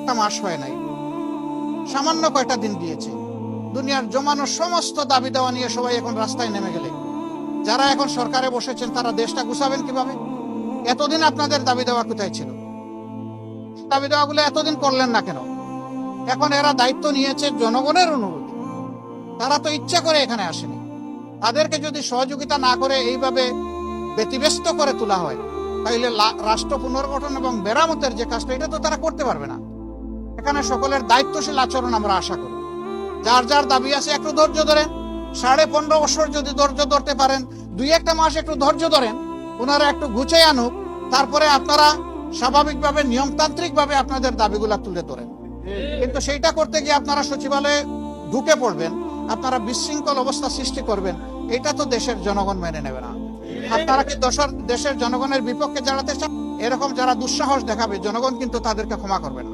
একটা মাস হয় নাই, সামান্য কয়টা দিন গিয়েছে, দুনিয়ার জমানো সমস্ত দাবি দেওয়া নিয়ে সবাই এখন রাস্তায় নেমে গেলে যারা এখন সরকারে বসেছেন তারা দেশটা গুছাবেন কিভাবে? এতদিন আপনাদের দাবি দেওয়া কোথায় ছিল? দাবি দেওয়াগুলো এতদিন করলেন না কেন? এখন এরা দায়িত্ব নিয়েছে জনগণের অনুরোধে, তারা তো ইচ্ছা করে এখানে আসেনি। তাদেরকে যদি সহযোগিতা না করে এইভাবে ব্যতিব্যস্ত করে তোলা হয়, তাহলে রাষ্ট্র পুনর্গঠন এবং মেরামতের যে কাজটা, এটা তো তারা করতে পারবে না। এখানে সকলের দায়িত্বশীল আচরণ আমরা আশা করি। যার যার দাবি আছে একটু ধৈর্য ধরেন, 15.5 বছর যদি ধৈর্য ধরতে পারেন, 2-1 মাস একটু ধৈর্য ধরেন, ওনারা একটু গুছিয়ে আনুক, তারপরে আপনারা স্বাভাবিকভাবে নিয়মতান্ত্রিক ভাবে আপনাদের দাবিগুলা তুলে ধরেন। কিন্তু সেইটা করতে গিয়ে আপনারা সচিবালয়ে ঢুকে পড়বেন, আপনারা বিশৃঙ্খল অবস্থা সৃষ্টি করবেন, এটা তো দেশের জনগণ মেনে নেবে না। আপনারা কি দেশের জনগণের বিপক্ষে দাঁড়াতে চান? এরকম যারা দুঃসাহস দেখাবে, জনগণ কিন্তু তাদেরকে ক্ষমা করবে না।